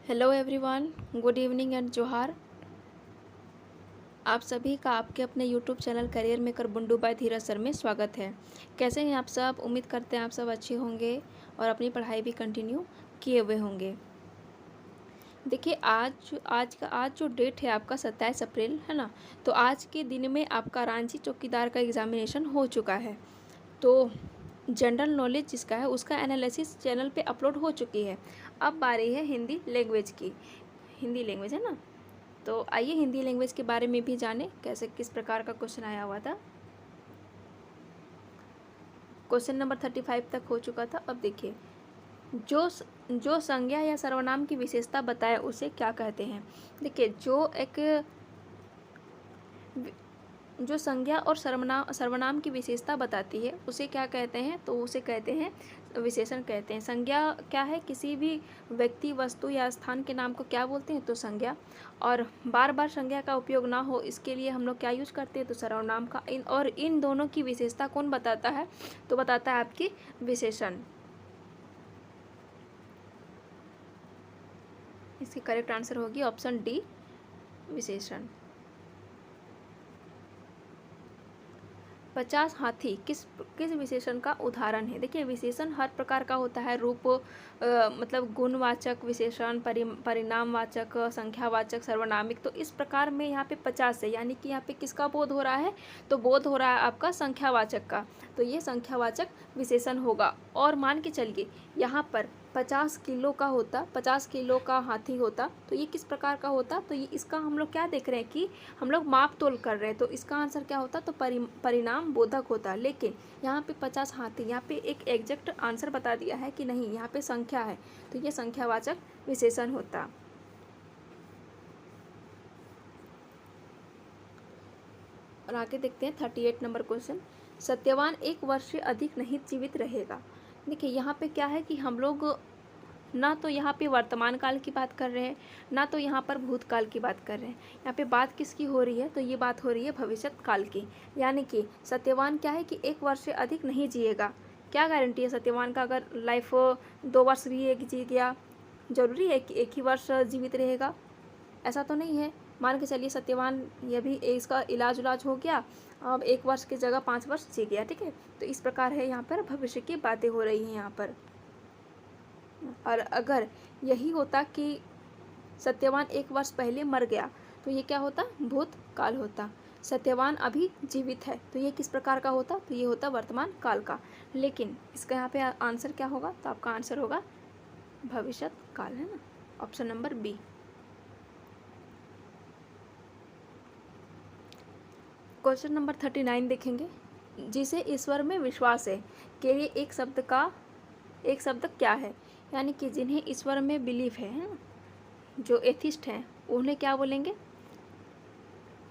Hello everyone, good evening and जोहार। आप सभी का आपके अपने YouTube channel career maker Bundu by Dheeraj sir में स्वागत है। कैसे हैं आप सब? उम्मीद करते हैं आप सब अच्छे होंगे और अपनी पढ़ाई भी कंटिन्यू किए हुए होंगे। देखिए आज जो डेट है आपका 27 अप्रैल है ना, तो आज के दिन में आपका रांची चौकीदार का एग्ज़ामिनेशन हो चुका है। तो जनरल नॉलेज जिसका है उसका एनालिसिस चैनल पे अपलोड हो चुकी है। अब बारी है हिंदी लैंग्वेज की। हिंदी लैंग्वेज है ना, तो आइए हिंदी लैंग्वेज के बारे में भी जानें कैसे किस प्रकार का क्वेश्चन आया हुआ था। क्वेश्चन नंबर 35 तक हो चुका था। अब देखिए, जो संज्ञा या सर्वनाम की विशेषता बताए उसे क्या कहते हैं। देखिए, जो संज्ञा और सर्वनाम की विशेषता बताती है उसे क्या कहते हैं, तो उसे कहते हैं विशेषण कहते हैं। संज्ञा क्या है? किसी भी व्यक्ति, वस्तु या स्थान के नाम को क्या बोलते हैं, तो संज्ञा। और बार बार संज्ञा का उपयोग ना हो इसके लिए हम लोग क्या यूज करते हैं, तो सर्वनाम का। इन दोनों की विशेषता कौन बताता है, तो बताता है आपकी विशेषण। इसकी करेक्ट आंसर होगी ऑप्शन डी, विशेषण। 50 हाथी किस किस विशेषण का उदाहरण है। देखिए, विशेषण हर प्रकार का होता है। रूप मतलब गुणवाचक विशेषण, परिणामवाचक, संख्यावाचक, सर्वनामिक। तो इस प्रकार में यहाँ पे 50 है, यानी कि यहाँ पे किसका बोध हो रहा है, तो बोध हो रहा है आपका संख्यावाचक का। तो ये संख्यावाचक विशेषण होगा। और मान के चलिए यहाँ पर 50 किलो का होता, 50 किलो का हाथी होता, तो ये किस प्रकार का होता, तो ये इसका हम लोग क्या देख रहे हैं कि हम लोग माप तोल कर रहे हैं। तो इसका आंसर क्या होता, तो परिणाम बोधक होता। लेकिन यहाँ पे 50 हाथी, यहाँ पे एक एग्जैक्ट आंसर बता दिया है कि नहीं, यहाँ पे संख्या है, तो ये संख्यावाचक विशेषण होता। और आगे देखते हैं 38 नंबर क्वेश्चन। सत्यवान 1 वर्ष से अधिक नहीं जीवित रहेगा। देखिए, यहाँ पे क्या है कि हम लोग ना तो यहाँ पे वर्तमान काल की बात कर रहे हैं, ना तो यहाँ पर भूतकाल की बात कर रहे हैं। यहाँ पे बात किसकी हो रही है, तो ये बात हो रही है भविष्य काल की। यानी कि सत्यवान क्या है कि 1 वर्ष से अधिक नहीं जिएगा। क्या गारंटी है सत्यवान का? अगर लाइफ 2 वर्ष भी एक जी गया, जरूरी है कि 1 ही वर्ष जीवित रहेगा? ऐसा तो नहीं है। मान के चलिए सत्यवान, ये भी इसका इलाज हो गया, अब 1 वर्ष की जगह 5 वर्ष जी गया, ठीक है। तो इस प्रकार है, यहाँ पर भविष्य की बातें हो रही हैं यहाँ पर। और अगर यही होता कि सत्यवान 1 वर्ष पहले मर गया, तो ये क्या होता, भूतकाल होता। सत्यवान अभी जीवित है, तो ये किस प्रकार का होता, तो ये होता वर्तमान काल का। लेकिन इसका यहाँ पे आंसर क्या होगा, तो आपका आंसर होगा भविष्य काल, है ना, option number B. Question number 39 देखेंगे। जिसे ईश्वर में विश्वास है के लिए एक शब्द क्या है। यानी कि जिन्हें ईश्वर में बिलीव है ना, जो एथिस्ट हैं, उन्हें क्या बोलेंगे,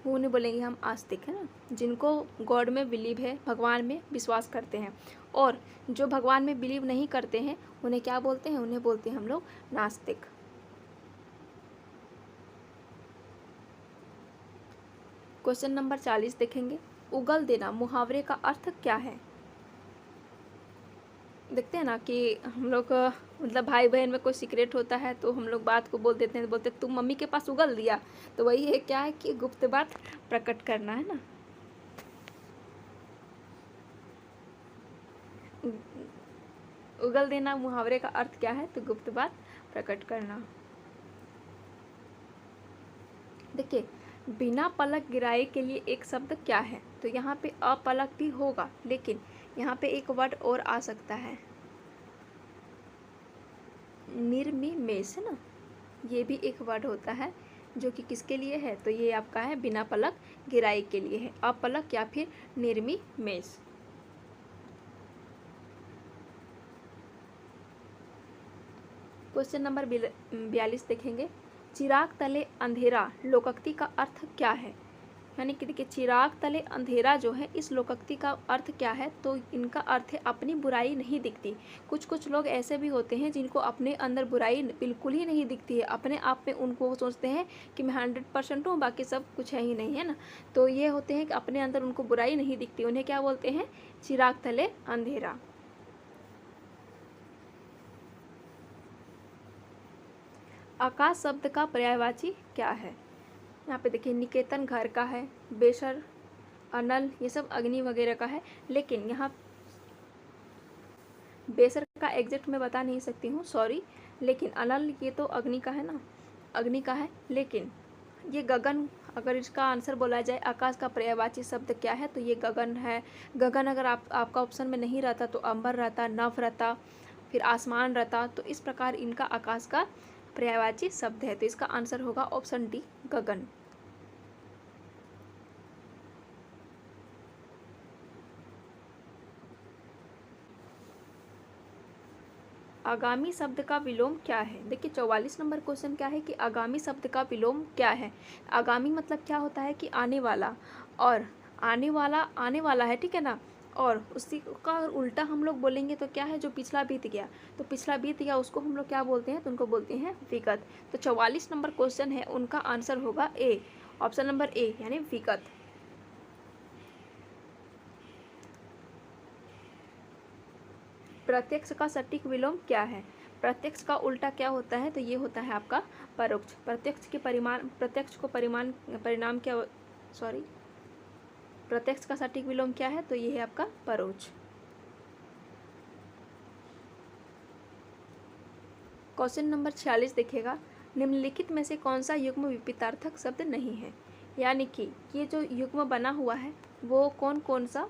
उन्हें बोलेंगे हम आस्तिक, है ना। जिनको गॉड में बिलीव है, भगवान में विश्वास करते हैं। और जो भगवान में बिलीव नहीं करते हैं उन्हें क्या बोलते हैं, उन्हें बोलते हैं हम लोग नास्तिक। क्वेश्चन नंबर 40 देखेंगे। उगल देना मुहावरे का अर्थ क्या है। देखते हैं ना कि हम लोग मतलब भाई बहन में कोई सीक्रेट होता है तो हम लोग बात को बोल देते हैं, बोलते तुम मम्मी के पास उगल दिया। तो वही है, क्या है कि गुप्त बात प्रकट करना, है ना। उगल देना मुहावरे का अर्थ क्या है, तो गुप्त बात प्रकट करना। देखिए, बिना पलक गिराए के लिए एक शब्द क्या है, तो यहाँ पे अपलक भी होगा, लेकिन यहाँ पे एक वर्ड और आ सकता है, निर्मिमेष, है ना। ये भी एक वर्ड होता है जो कि किसके लिए है, तो ये आपका है बिना पलक गिराई के लिए है, अपलक या फिर निर्मिमेष। क्वेश्चन नंबर 42 देखेंगे। चिराग तले अंधेरा लोकोक्ति का अर्थ क्या है। यानी कि देखिए, चिराग तले अंधेरा जो है, इस लोकोक्ति का अर्थ क्या है, तो इनका अर्थ है अपनी बुराई नहीं दिखती। कुछ लोग ऐसे भी होते हैं जिनको अपने अंदर बुराई बिल्कुल ही नहीं दिखती है, अपने आप में उनको सोचते हैं कि मैं 100% हूँ, बाकी सब कुछ है ही नहीं, है ना। तो ये होते हैं कि अपने अंदर उनको बुराई नहीं दिखती, उन्हें क्या बोलते हैं, चिराग तले अंधेरा। आकाश शब्द का पर्यायवाची क्या है? यहाँ पे देखिए निकेतन घर का है, बेसर, अनल ये सब अग्नि वगैरह का है, लेकिन यहाँ बेसर का एग्जैक्ट मैं बता नहीं सकती हूँ, सॉरी, लेकिन अनल ये तो अग्नि का है ना, अग्नि का है। लेकिन ये गगन, अगर इसका आंसर बोला जाए आकाश का पर्यायवाची शब्द क्या है तो ये गगन है। गगन अगर आपका ऑप्शन में नहीं रहता तो अंबर रहता, नभ रहता, फिर आसमान रहता, तो इस प्रकार इनका आकाश का पर्यायवाची शब्द है। तो इसका आंसर होगा ऑप्शन डी, गगन। आगामी शब्द का विलोम क्या है? देखिए 44 नंबर क्वेश्चन क्या है कि आगामी शब्द का विलोम क्या है। आगामी मतलब क्या होता है कि आने वाला, और आने वाला है, ठीक है ना, और उसी का उल्टा हम लोग बोलेंगे तो क्या है, जो पिछला बीत गया, तो पिछला बीत गया उसको हम लोग क्या बोलते हैं, तो उनको बोलते हैं विगत। तो 44 नंबर क्वेश्चन है, उनका आंसर होगा ए, ऑप्शन नंबर ए यानी विगत। प्रत्यक्ष का सटीक विलोम क्या है? प्रत्यक्ष का उल्टा क्या होता है, तो ये होता है आपका परोक्ष। प्रत्यक्ष को परिणाम क्या, सॉरी, प्रत्यक्ष का सटीक विलोम क्या है, तो ये है आपका परोक्ष। क्वेश्चन नंबर 46 देखिएगा, निम्नलिखित में से कौन सा युग्म विपरीतार्थक शब्द नहीं है? यानी कि ये जो युग्म बना हुआ है वो कौन कौन सा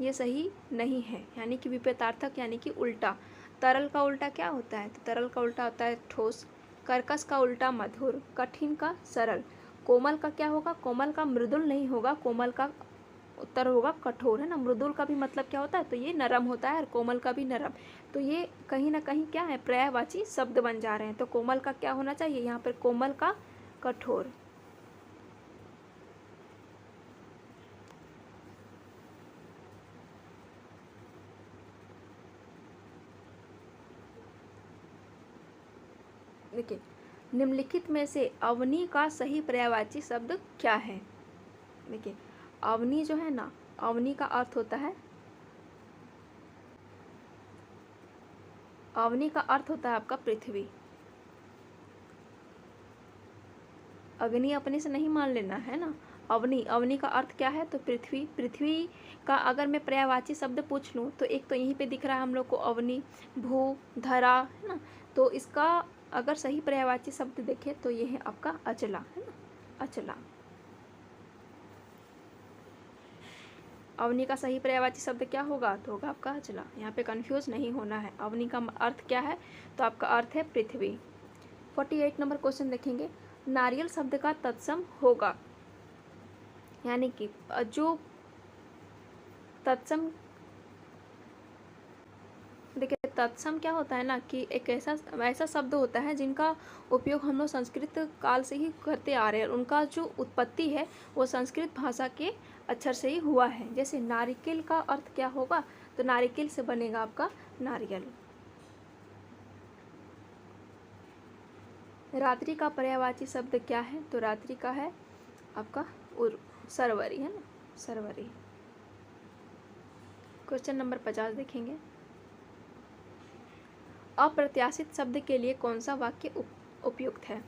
ये सही नहीं है, यानी कि विपरीतार्थक यानी कि उल्टा। तरल का उल्टा क्या होता है, तो तरल का उल्टा होता है ठोस। कर्कश का उल्टा मधुर, कठिन का सरल। कोमल का क्या होगा, कोमल का मृदुल नहीं होगा, कोमल का उत्तर होगा कठोर, है ना। मृदुल का भी मतलब क्या होता है, तो ये नरम होता है, और कोमल का भी नरम। तो ये कहीं ना कहीं क्या है, पर्यायवाची शब्द बन जा रहे हैं। तो कोमल का क्या होना चाहिए यहाँ पर, कोमल का कठोर। देखिए निम्नलिखित में से अवनी का सही पर्यायवाची शब्द क्या है? देखिए अवनी जो है ना, अवनी का अर्थ होता है, अवनी का अर्थ होता है आपका पृथ्वी। अग्नि अपने से नहीं मान लेना है ना। अवनी, अवनी का अर्थ क्या है, तो पृथ्वी। पृथ्वी का अगर मैं पर्यायवाची शब्द पूछ लूँ तो एक तो यहीं पे दिख रहा है हम लोग को अवनी, भू, धरा, है ना। तो इसका अगर सही पर्यायवाची शब्द देखें तो ये है आपका अचला, है ना, अचला। अवनी का सही पर्यायवाची शब्द क्या होगा, तो होगा आपका अचला। यहाँ पे कंफ्यूज नहीं होना है। अवनी का अर्थ क्या है, तो आपका अर्थ है पृथ्वी। 48 नंबर क्वेश्चन देखेंगे, नारियल शब्द का तत्सम होगा, यानी कि जो तत्सम, देखिए तत्सम क्या होता है ना कि एक ऐसा शब्द होता है जिनका उपयोग हम लोग संस्कृत काल से ही करते आ रहे हैं। उनका जो उत्पत्ति है वो संस्कृत भाषा के अक्षर से ही हुआ है। जैसे नारिकेल का अर्थ क्या होगा, तो नारिकेल से बनेगा आपका नारियल। रात्रि का पर्यायवाची शब्द क्या है, तो रात्रि का है आपका सरवरी, है ना, सरवरी। क्वेश्चन नंबर 50 देखेंगे, अप्रत्याशित शब्द के लिए कौन सा वाक्य उपयुक्त है?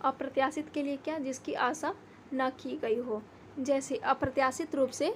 अप्रत्याशित के लिए क्या, जिसकी आशा न की गई हो। जैसे अप्रत्याशित रूप से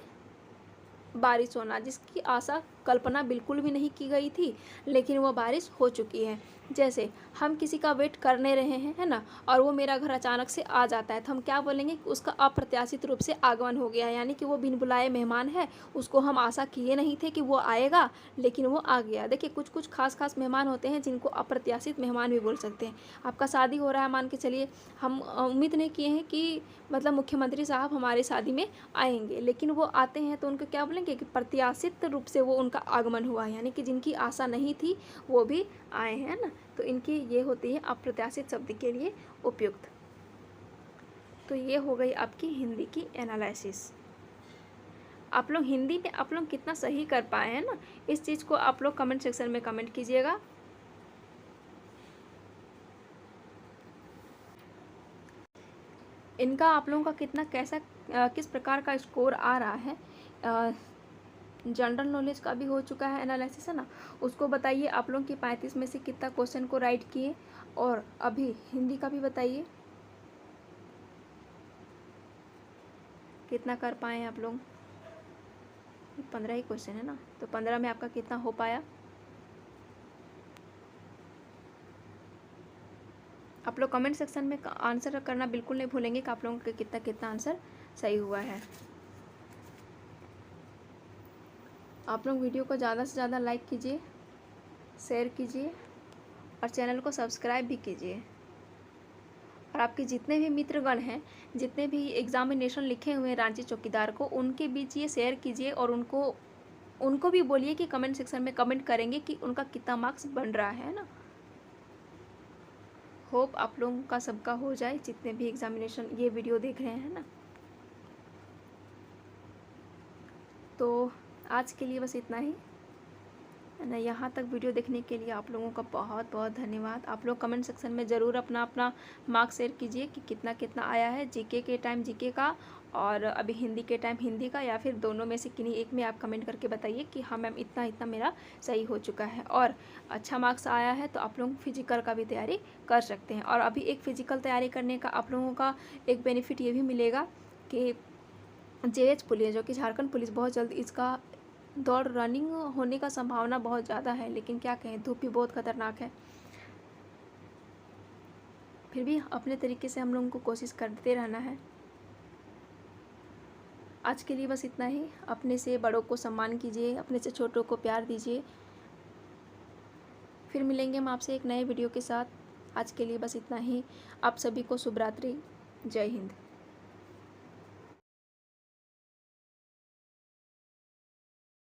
बारिश होना, जिसकी आशा कल्पना बिल्कुल भी नहीं की गई थी लेकिन वो बारिश हो चुकी है। जैसे हम किसी का वेट करने रहे हैं, है ना, और वो मेरा घर अचानक से आ जाता है, तो हम क्या बोलेंगे कि उसका अप्रत्याशित रूप से आगमन हो गया है, यानी कि वो बिन बुलाए मेहमान है, उसको हम आशा किए नहीं थे कि वो आएगा लेकिन वो आ गया। देखिए कुछ कुछ खास मेहमान होते हैं जिनको अप्रत्याशित मेहमान भी बोल सकते हैं। आपका शादी हो रहा है, मान के चलिए हम उम्मीद नहीं किए हैं कि मतलब मुख्यमंत्री साहब हमारे शादी में आएंगे, लेकिन वो आते हैं, तो उनको क्या बोलेंगे कि प्रत्याशित रूप से वो उनका आगमन हुआ, यानी कि जिनकी आशा नहीं थी वो भी आए हैं ना। तो इनकी ये होती है अप्रत्याशित शब्द के लिए उपयुक्त। तो ये हो गई आपकी हिंदी की एनालिसिस। आप लोग हिंदी में आप लोग कितना सही कर पाए हैं ना, इस चीज़ को आप लोग कमेंट सेक्शन में कमेंट कीजिएगा। इनका आप लोगों का कितना किस प्रकार का स्कोर आ रहा है, जनरल नॉलेज का भी हो चुका है एनालिसिस, है ना। उसको बताइए आप लोगों की 35 में से कितना क्वेश्चन को राइट किए। और अभी हिंदी का भी बताइए कितना कर पाए आप लोग। 15 ही क्वेश्चन है ना, तो 15 में आपका कितना हो पाया। आप लोग कमेंट सेक्शन में आंसर करना बिल्कुल नहीं भूलेंगे कि आप लोगों का कितना कितना आंसर सही हुआ है। आप लोग वीडियो को ज़्यादा से ज़्यादा लाइक कीजिए, शेयर कीजिए और चैनल को सब्सक्राइब भी कीजिए। और आपके जितने भी मित्रगण हैं, जितने भी एग्जामिनेशन लिखे हुए हैं रांची चौकीदार को, उनके बीच ये शेयर कीजिए और उनको भी बोलिए कि कमेंट सेक्शन में कमेंट करेंगे कि उनका कितना मार्क्स बन रहा है ना। होप आप लोगों का सबका हो जाए, जितने भी एग्जामिनेशन ये वीडियो देख रहे हैं ना। तो आज के लिए बस इतना ही है ना। यहाँ तक वीडियो देखने के लिए आप लोगों का बहुत बहुत धन्यवाद। आप लोग कमेंट सेक्शन में ज़रूर अपना अपना मार्क्स शेयर कीजिए कि कितना कितना आया है। जीके के टाइम जीके का और अभी हिंदी के टाइम हिंदी का, या फिर दोनों में से किन्हीं एक में आप कमेंट करके बताइए कि हाँ मैम इतना इतना मेरा सही हो चुका है। और अच्छा मार्क्स आया है तो आप लोग फिजिकल का भी तैयारी कर सकते हैं। और अभी एक फ़िजिकल तैयारी करने का आप लोगों का एक बेनिफिट ये भी मिलेगा कि जेएच पुलिस, जो कि झारखंड पुलिस, बहुत जल्द इसका दौड़ रनिंग होने का संभावना बहुत ज़्यादा है। लेकिन क्या कहें, धूप भी बहुत खतरनाक है। फिर भी अपने तरीके से हम लोगों को कोशिश करते रहना है। आज के लिए बस इतना ही। अपने से बड़ों को सम्मान कीजिए, अपने से छोटों को प्यार दीजिए। फिर मिलेंगे हम आपसे एक नए वीडियो के साथ। आज के लिए बस इतना ही। आप सभी को शुभ रात्रि। जय हिंद।